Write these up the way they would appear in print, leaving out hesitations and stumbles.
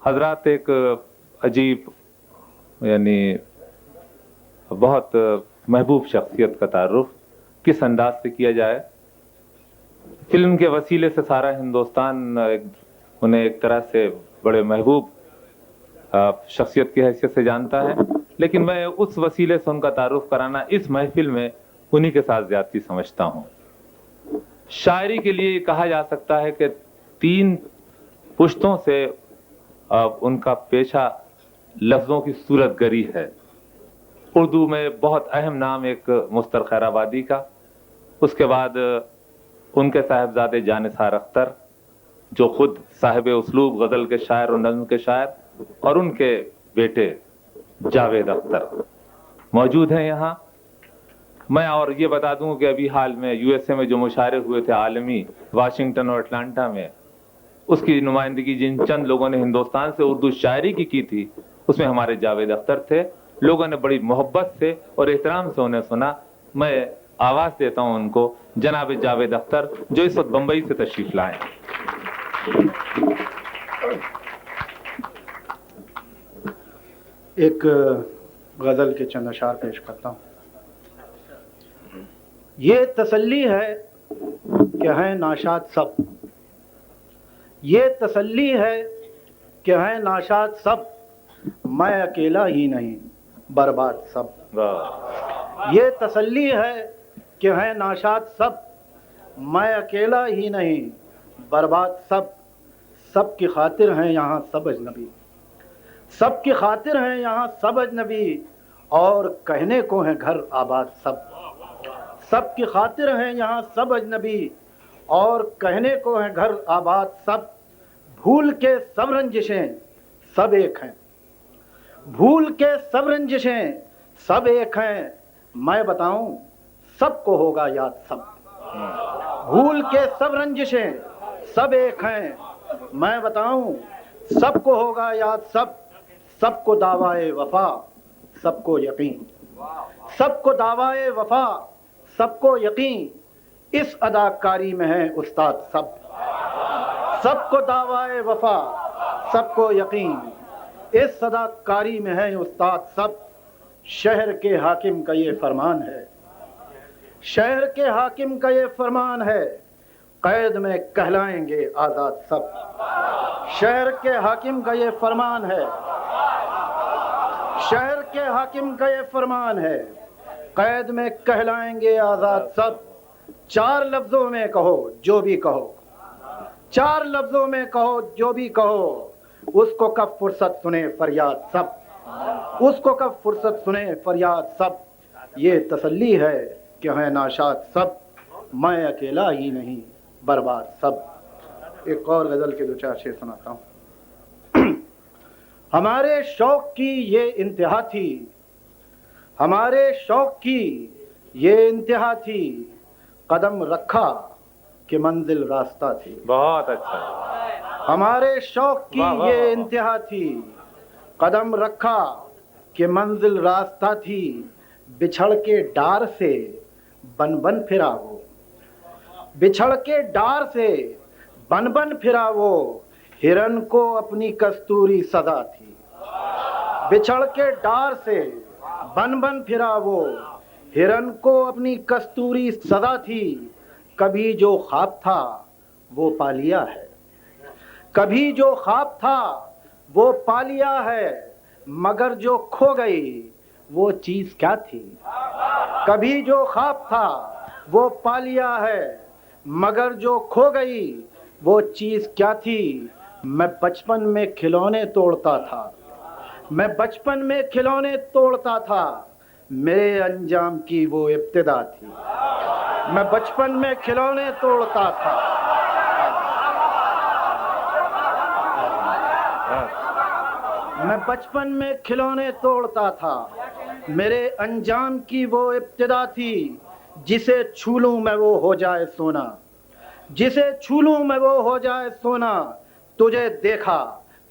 حضرات ایک عجیب یعنی بہت محبوب شخصیت کا تعارف کس انداز سے کیا جائے. فلم کے وسیلے سے سارا ہندوستان انہیں ایک طرح سے بڑے محبوب شخصیت کی حیثیت سے جانتا ہے, لیکن میں اس وسیلے سے ان کا تعارف کرانا اس محفل میں انہی کے ساتھ زیادتی سمجھتا ہوں. شاعری کے لیے کہا جا سکتا ہے کہ 3 پشتوں سے ان کا پیشہ لفظوں کی صورت گری ہے. اردو میں بہت اہم نام ایک مستر خیر آبادی کا, اس کے بعد ان کے صاحبزادے جانثار اختر جو خود صاحب اسلوب غزل کے شاعر اور نظم کے شاعر, اور ان کے بیٹے جاوید اختر موجود ہیں یہاں. میں اور یہ بتا دوں کہ ابھی حال میں یو ایس اے میں جو مشاعرے ہوئے تھے عالمی, واشنگٹن اور اٹلانٹا میں, اس کی نمائندگی جن چند لوگوں نے ہندوستان سے اردو شاعری کی تھی اس میں ہمارے جاوید اختر تھے. لوگوں نے بڑی محبت سے اور احترام سے انہیں سنا. میں آواز دیتا ہوں ان کو, جناب جاوید اختر جو اس وقت بمبئی سے تشریف لائے. ایک غزل کے چند اشعار پیش کرتا ہوں. یہ تسلی ہے کہ ہیں ناشاد سب, یہ تسلی ہے کہ ہیں ناشاد سب, میں اکیلا ہی نہیں برباد سب. یہ تسلی ہے کہ ہیں ناشاد سب, میں اکیلا ہی نہیں برباد سب. سب کی خاطر ہیں یہاں سب اجنبی, سب کی خاطر ہیں یہاں سب اجنبی, اور کہنے کو ہیں گھر آباد سب. سب کی خاطر ہیں یہاں سب اجنبی, اور کہنے کو ہیں گھر آباد سب. بھول کے سب رنجشیں سب ایک ہیں, بھول کے سب رنجشیں سب ایک ہیں, میں بتاؤں سب کو ہوگا یاد سب. بھول کے سب رنجشیں سب ایک ہیں, میں بتاؤں سب کو ہوگا یاد سب. سب کو دعوائے وفا سب کو یقین, سب کو دعوائے وفا سب کو یقین, اس اداکاری میں ہے استاد سب. سب کو دعوائے وفا سب کو یقین, اس اداکاری میں ہے استاد سب. شہر کے حاکم کا یہ فرمان ہے, شہر کے حاکم کا یہ فرمان ہے, قید میں کہلائیں گے آزاد سب. شہر کے حاکم کا یہ فرمان ہے, شہر کے حاکم کا یہ فرمان ہے, قید میں کہلائیں گے آزاد سب. 4 لفظوں میں کہو جو بھی کہو, 4 لفظوں میں کہو جو بھی کہو, اس کو کب فرصت سنے فریاد سب. اس کو کب فرصت سنے فریاد سب. یہ تسلی ہے کہ ہیں ناشاد سب, میں اکیلا ہی نہیں برباد سب. ایک اور غزل کے 2-4 شعر سناتا ہوں. ہمارے شوق کی یہ انتہا تھی, ہمارے شوق کی یہ انتہا تھی, قدم رکھا کہ منزل راستہ تھی. بہت اچھا. ہمارے شوق کی یہ انتہا تھی, قدم رکھا کہ منزل راستہ تھی. بچھڑ کے ڈار سے بن بن پھرا وہ, بچھڑ کے ڈار سے بن بن پھرا وہ, ہرن کو اپنی کستوری سزا تھی. بچھڑ کے ڈار سے بن بن پھرا وہ, ہرن کو اپنی کستوری سزا تھی. کبھی جو خواب تھا وہ پا لیا ہے, کبھی جو خواب تھا وہ پا لیا ہے, مگر جو کھو گئی وہ چیز کیا تھی. کبھی جو خواب تھا وہ پا لیا ہے, مگر جو کھو گئی وہ چیز کیا تھی. میں بچپن میں کھلونے توڑتا تھا, میں بچپن میں کھلونے توڑتا تھا, میرے انجام کی وہ ابتدا تھی. میں بچپن میں کھلونے توڑتا تھا, میں بچپن میں کھلونے توڑتا تھا, میرے انجام کی وہ ابتدا تھی. جسے چھو لوں میں وہ ہو جائے سونا, جسے چھو لوں میں وہ ہو جائے سونا, تجھے دیکھا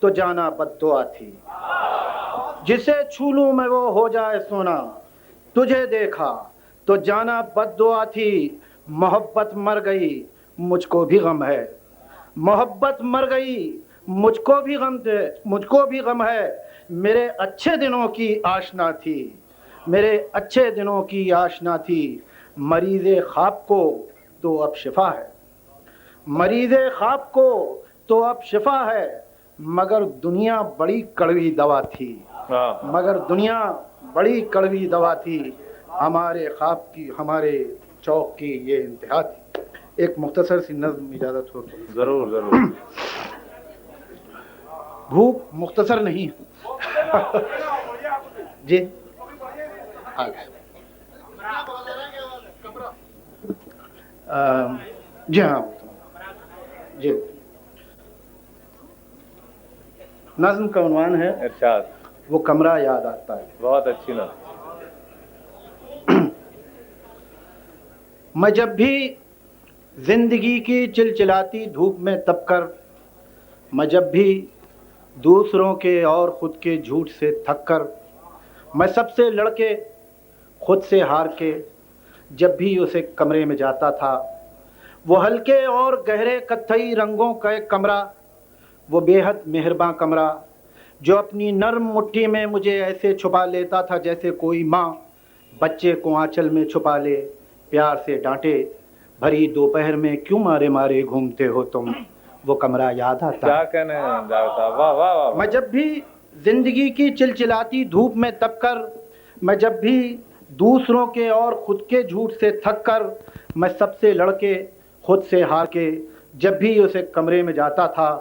تو جانا بد دعا تھی. جسے چھو لوں میں وہ ہو جائے سونا, تجھے دیکھا تو جانا بد دعا تھی. محبت مر گئی مجھ کو بھی غم ہے, محبت مر گئی مجھ کو بھی غم ہے میرے اچھے دنوں کی آشنا تھی، میرے اچھے دنوں کی آشنا تھی، مریض خواب کو تو اب شفا ہے، مریض خواب کو تو اب شفا ہے، مگر دنیا بڑی کڑوی دوا تھی، مگر دنیا بڑی کڑوی دوا تھی، ہمارے خواب کی، ہمارے چوک کی یہ انتہا تھی۔ ایک مختصر سی نظم اجازت ہو تو۔ ضرور ضرور۔ بھوک مختصر نہیں جی جی ہاں جی، نظم کا عنوان ہے ارشاد۔ وہ کمرہ یاد آتا ہے۔ بہت اچھی نظم۔ میں جب بھی زندگی کی چلچلاتی دھوپ میں تپ کر، میں جب بھی دوسروں کے اور خود کے جھوٹ سے تھک کر، میں سب سے لڑ کے خود سے ہار کے جب بھی اسے کمرے میں جاتا تھا، وہ ہلکے اور گہرے کتھئی رنگوں کا ایک کمرہ، وہ بے حد مہرباں کمرہ جو اپنی نرم مٹھی میں مجھے ایسے چھپا لیتا تھا جیسے کوئی ماں بچے کو آنچل میں چھپا لے، پیار سے ڈانٹے، بھری دوپہر میں کیوں مارے مارے گھومتے ہو تم، وہ کمرہ یاد آتا۔ کیا کہنے ہیں جاوید صاحب، واہ واہ واہ۔ میں جب بھی زندگی کی چلچلاتی دھوپ میں تپ کر، میں جب بھی دوسروں کے اور خود کے جھوٹ سے تھک کر، میں سب سے لڑ کے خود سے ہار کے جب بھی اسے کمرے میں جاتا تھا،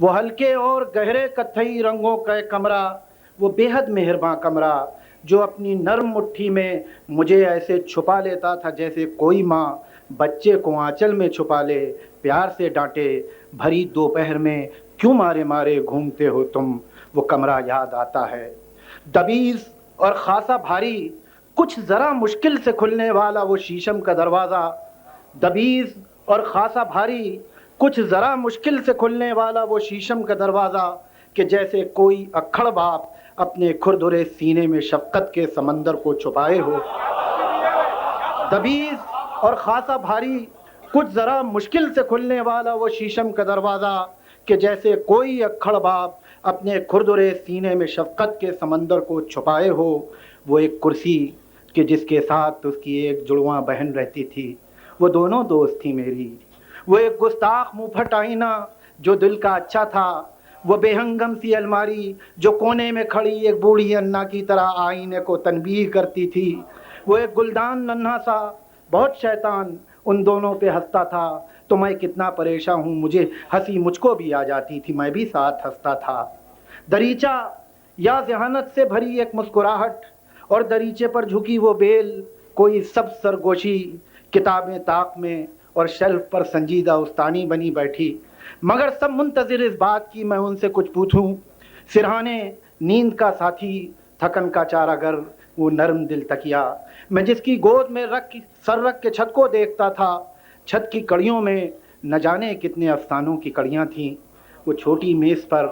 وہ ہلکے اور گہرے کتھئی رنگوں کا ایک کمرہ، وہ بے حد مہرباں کمرہ جو اپنی نرم مٹھی میں مجھے ایسے چھپا لیتا تھا جیسے کوئی ماں بچے کو آنچل میں چھپا لے، پیار سے ڈانٹے، بھری دوپہر میں کیوں مارے مارے گھومتے ہو تم، وہ کمرہ یاد آتا ہے۔ دبیز اور خاصا بھاری، کچھ ذرا مشکل سے کھلنے والا وہ شیشم کا دروازہ، دبیز اور خاصا بھاری، کچھ ذرا مشکل سے کھلنے والا وہ شیشم کا دروازہ کہ جیسے کوئی اکھڑ باپ اپنے کھردرے سینے میں شفقت کے سمندر کو چھپائے ہو۔ دبیز اور خاصا بھاری، کچھ ذرا مشکل سے کھلنے والا وہ شیشم کا دروازہ کہ جیسے کوئی اکھڑ باپ اپنے کھردرے سینے میں شفقت کے سمندر کو چھپائے ہو۔ وہ ایک کرسی کہ جس کے ساتھ اس کی ایک جڑواں بہن رہتی تھی، وہ دونوں دوست تھی میری۔ وہ ایک گستاخ منہ پھٹ آئینہ جو دل کا اچھا تھا، وہ بے ہنگم سی الماری جو کونے میں کھڑی ایک بوڑھی انا کی طرح آئینے کو تنبیہ کرتی تھی، وہ ایک گلدان ننھا سا بہت شیطان ان دونوں پہ ہنستا تھا، تو میں کتنا پریشان ہوں، مجھے ہنسی مجھ کو بھی آ جاتی تھی، میں بھی ساتھ ہنستا تھا۔ دریچہ یا ذہانت سے بھری ایک مسکراہٹ، اور دریچے پر جھکی وہ بیل کوئی سب سرگوشی، کتابیں طاق میں اور شیلف پر سنجیدہ استانی بنی بیٹھی، مگر سب منتظر اس بات کی میں ان سے کچھ پوچھوں۔ سرہانے نیند کا ساتھی، تھکن کا چارہ گر، وہ نرم دل تکیا میں جس کی گود میں سر رکھ کے چھت کو دیکھتا تھا، چھت کی کڑیوں میں نہ جانے کتنے افسانوں کی کڑیاں تھیں، وہ چھوٹی میز پر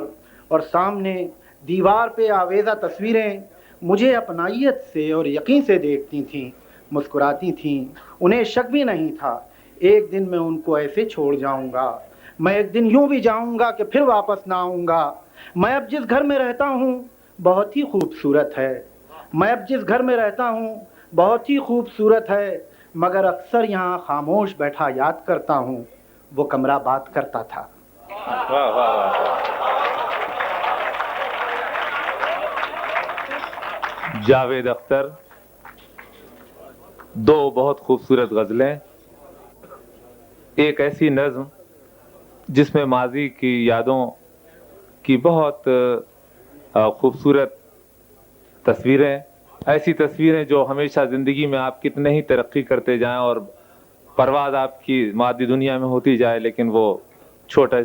اور سامنے دیوار پہ آویزہ تصویریں مجھے اپنائیت سے اور یقین سے دیکھتی تھیں، مسکراتی تھیں، انہیں شک بھی نہیں تھا ایک دن میں ان کو ایسے چھوڑ جاؤں گا، میں ایک دن یوں بھی جاؤں گا کہ پھر واپس نہ آؤں گا۔ میں اب جس گھر میں رہتا ہوں بہت ہی خوبصورت ہے، میں اب جس گھر میں رہتا ہوں بہت ہی خوبصورت ہے، مگر اکثر یہاں خاموش بیٹھا یاد کرتا ہوں، وہ کمرہ بات کرتا تھا۔ واہ واہ واہ۔ جاوید اختر، دو بہت خوبصورت غزلیں، ایک ایسی نظم جس میں ماضی کی یادوں کی بہت خوبصورت تصویریں، ایسی تصویریں جو ہمیشہ زندگی میں آپ کتنے ہی ترقی کرتے جائیں اور پرواز آپ کی مادی دنیا میں ہوتی جائے، لیکن وہ چھوٹا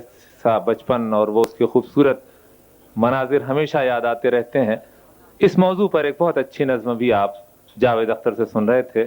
سا بچپن اور وہ اس کے خوبصورت مناظر ہمیشہ یاد آتے رہتے ہیں۔ اس موضوع پر ایک بہت اچھی نظم بھی آپ جاوید اختر سے سن رہے تھے۔